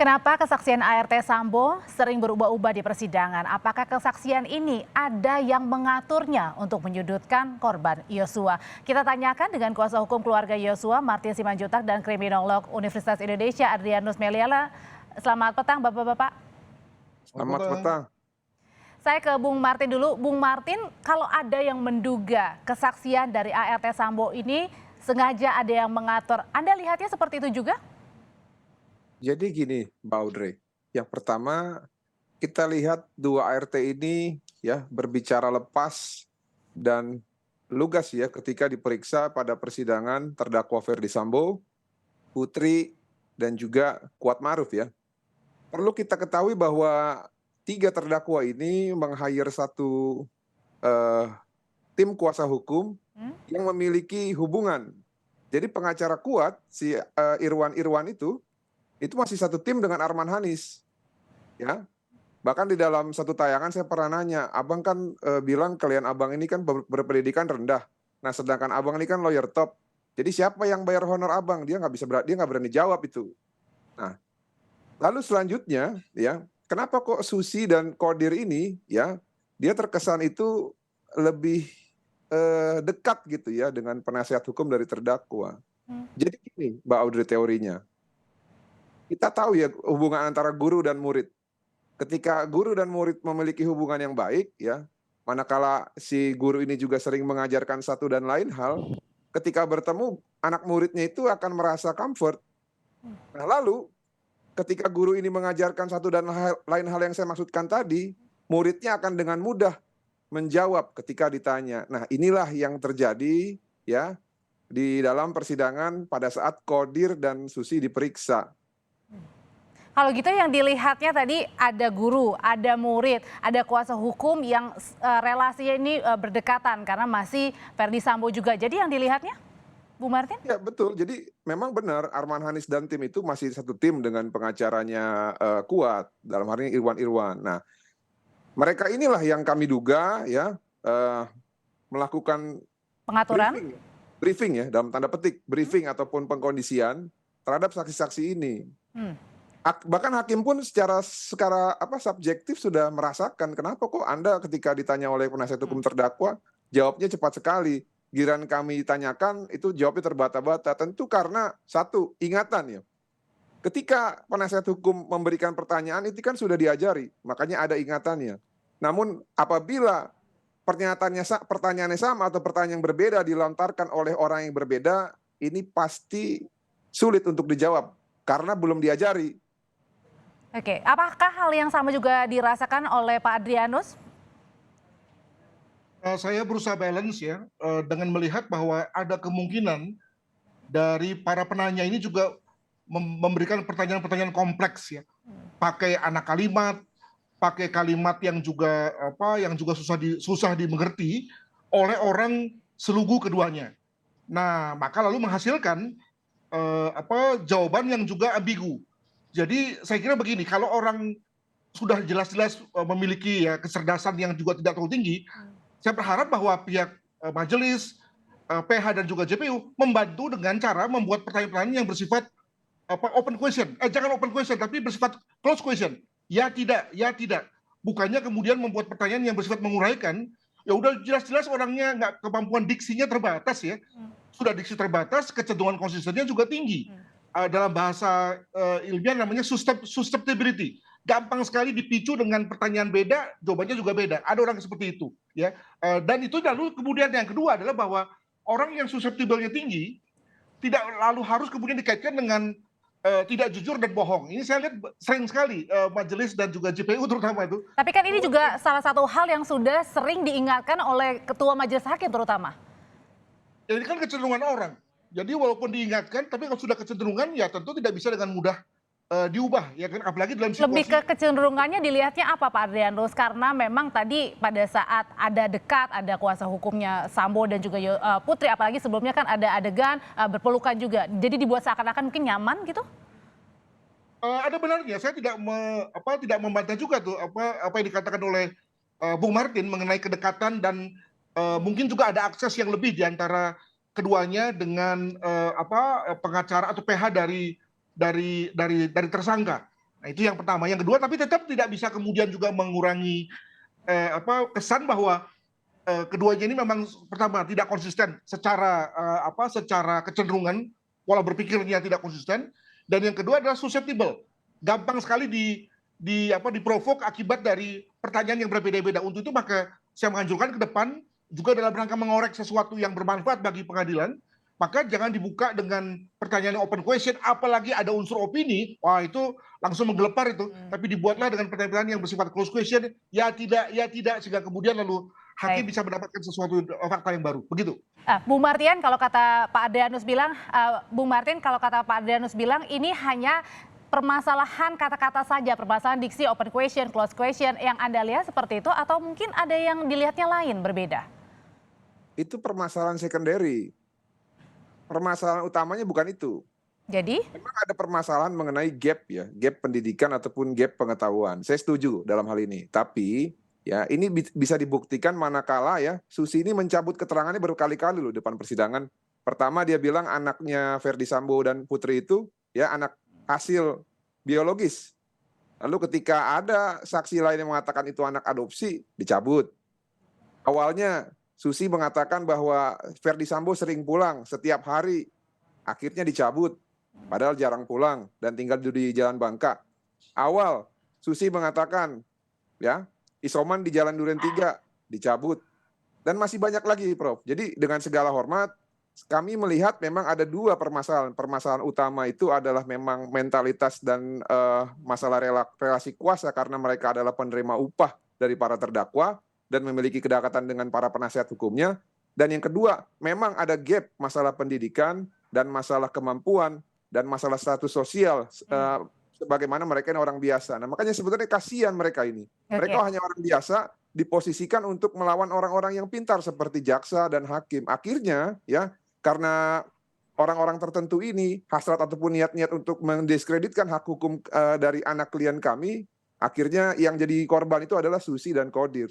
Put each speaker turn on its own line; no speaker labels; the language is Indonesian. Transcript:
Kenapa kesaksian ART Sambo sering berubah-ubah di persidangan? Apakah kesaksian ini ada yang mengaturnya untuk menyudutkan korban Yosua? Kita tanyakan dengan kuasa hukum keluarga Yosua, Martin Simanjuntak, dan kriminolog Universitas Indonesia, Adrianus Meliala. Selamat petang, Bapak-Bapak.
Selamat petang.
Saya ke Bung Martin dulu. Bung Martin, kalau ada yang menduga kesaksian dari ART Sambo ini sengaja ada yang mengatur, Anda lihatnya seperti itu juga?
Jadi gini, Mbak Audrey. Yang pertama, kita lihat dua ART ini ya berbicara lepas dan lugas ya ketika diperiksa pada persidangan terdakwa Ferdy Sambo, Putri, dan juga Kuatmaruf ya. Perlu kita ketahui bahwa tiga terdakwa ini meng-hire satu eh, tim kuasa hukum yang memiliki hubungan. Jadi pengacara Kuat, si Irwan itu masih satu tim dengan Arman Hanis, ya. Bahkan di dalam satu tayangan saya pernah nanya, abang kan bilang klien abang ini kan berpendidikan rendah. Nah, sedangkan abang ini kan lawyer top. Jadi siapa yang bayar honor abang? Dia nggak berani jawab itu. Nah, lalu selanjutnya, ya, kenapa kok Susi dan Kodir ini, ya, dia terkesan itu lebih dekat gitu ya dengan penasihat hukum dari terdakwa. Jadi gini, Mbak Audrey teorinya. Kita tahu ya hubungan antara guru dan murid. Ketika guru dan murid memiliki hubungan yang baik, ya, manakala si guru ini juga sering mengajarkan satu dan lain hal, ketika bertemu anak muridnya itu akan merasa comfort. Nah, lalu ketika guru ini mengajarkan satu dan lain hal yang saya maksudkan tadi, muridnya akan dengan mudah menjawab ketika ditanya. Nah, inilah yang terjadi ya di dalam persidangan pada saat Kodir dan Susi diperiksa.
Kalau gitu yang dilihatnya tadi ada guru, ada murid, ada kuasa hukum yang relasinya ini berdekatan karena masih Ferdy Sambo juga. Jadi yang dilihatnya, Bu Martin?
Ya betul, jadi memang benar Arman Hanis dan tim itu masih satu tim dengan pengacaranya Kuat, dalam hal ini Irwan. Nah, mereka inilah yang kami duga ya melakukan
Pengaturan?
briefing ya, dalam tanda petik briefing ataupun pengkondisian terhadap saksi-saksi ini. Bahkan hakim pun secara subjektif sudah merasakan kenapa kok Anda ketika ditanya oleh penasihat hukum terdakwa jawabnya cepat sekali. Giliran kami tanyakan itu jawabnya terbata-bata. Tentu karena satu, ingatan ya. Ketika penasihat hukum memberikan pertanyaan itu kan sudah diajari, makanya ada ingatannya. Namun apabila pertanyaannya sama atau pertanyaan yang berbeda dilontarkan oleh orang yang berbeda, ini pasti sulit untuk dijawab karena belum diajari.
Oke, apakah hal yang sama juga dirasakan oleh Pak Adrianus?
Saya berusaha balance ya, dengan melihat bahwa ada kemungkinan dari para penanya ini juga memberikan pertanyaan-pertanyaan kompleks ya, pakai anak kalimat, pakai kalimat yang juga susah dimengerti oleh orang selugu keduanya. Nah, maka lalu menghasilkan jawaban yang juga ambigu. Jadi saya kira begini, kalau orang sudah jelas-jelas memiliki ya kecerdasan yang juga tidak terlalu tinggi, saya berharap bahwa pihak majelis, PH dan juga JPU membantu dengan cara membuat pertanyaan-pertanyaan yang bersifat open question, jangan open question tapi bersifat close question, ya tidak. Bukannya kemudian membuat pertanyaan yang bersifat menguraikan, ya udah jelas-jelas orangnya nggak, kemampuan diksinya terbatas ya, sudah diksi terbatas, kecenderungan konsistensinya juga tinggi. Dalam bahasa ilmiah namanya susceptibility. Gampang sekali dipicu dengan pertanyaan beda, jawabannya juga beda. Ada orang seperti itu, ya. Dan itu lalu kemudian yang kedua adalah bahwa orang yang susceptible-nya tinggi tidak lalu harus kemudian dikaitkan dengan tidak jujur dan bohong. Ini saya lihat sering sekali majelis dan juga JPU terutama itu.
Tapi kan ini juga salah satu hal yang sudah sering diingatkan oleh Ketua Majelis Hakim terutama.
Ini kan kecenderungan orang. Jadi walaupun diingatkan, tapi kalau sudah kecenderungan ya tentu tidak bisa dengan mudah diubah, ya kan? Apalagi dalam situasi.
Lebih ke kecenderungannya dilihatnya apa Pak Adrianus? Karena memang tadi pada saat ada dekat, ada kuasa hukumnya Sambo dan juga Putri, apalagi sebelumnya kan ada adegan berpelukan juga. Jadi dibuat seakan-akan mungkin nyaman gitu?
Ada benarnya, saya tidak membantah juga tuh apa yang dikatakan oleh Bung Martin mengenai kedekatan dan mungkin juga ada akses yang lebih di antara keduanya dengan pengacara atau PH dari tersangka. Nah, itu yang pertama. Yang kedua, tapi tetap tidak bisa kemudian juga mengurangi kesan bahwa keduanya ini memang pertama tidak konsisten secara kecenderungan pola berpikirnya tidak konsisten, dan yang kedua adalah susceptible, gampang sekali diprovok akibat dari pertanyaan yang berbeda-beda. Untuk itu maka saya menganjurkan ke depan juga dalam rangka mengorek sesuatu yang bermanfaat bagi pengadilan, maka jangan dibuka dengan pertanyaan open question, apalagi ada unsur opini, wah itu langsung menggelepar itu. Tapi dibuatlah dengan pertanyaan yang bersifat close question, ya tidak, sehingga kemudian lalu hakim bisa mendapatkan sesuatu fakta yang baru. Begitu.
Bung Martin, kalau kata Pak Adrianus bilang, ini hanya permasalahan kata-kata saja, permasalahan diksi, open question, close question, yang Anda lihat seperti itu, atau mungkin ada yang dilihatnya lain, berbeda?
Itu permasalahan secondary. Permasalahan utamanya bukan itu.
Jadi?
Memang ada permasalahan mengenai gap pendidikan ataupun gap pengetahuan. Saya setuju dalam hal ini. Tapi ya ini bisa dibuktikan manakala ya Susi ini mencabut keterangannya berkali-kali loh depan persidangan. Pertama dia bilang anaknya Ferdy Sambo dan Putri itu ya anak hasil biologis. Lalu ketika ada saksi lain yang mengatakan itu anak adopsi, dicabut. Awalnya Susi mengatakan bahwa Ferdy Sambo sering pulang setiap hari, akhirnya dicabut, padahal jarang pulang dan tinggal di Jalan Bangka. Awal Susi mengatakan, ya isoman di Jalan Duren 3, dicabut, dan masih banyak lagi, Prof. Jadi dengan segala hormat, kami melihat memang ada dua permasalahan. Permasalahan utama itu adalah memang mentalitas dan masalah relasi kuasa karena mereka adalah penerima upah dari para terdakwa dan memiliki kedekatan dengan para penasihat hukumnya. Dan yang kedua, memang ada gap masalah pendidikan dan masalah kemampuan dan masalah status sosial sebagaimana mereka ini orang biasa. Nah, makanya sebetulnya kasihan mereka ini. Mereka hanya orang biasa diposisikan untuk melawan orang-orang yang pintar seperti jaksa dan hakim. Akhirnya ya karena orang-orang tertentu ini hasrat ataupun niat-niat untuk mendiskreditkan hak hukum dari anak klien kami, akhirnya yang jadi korban itu adalah Susi dan Kodir.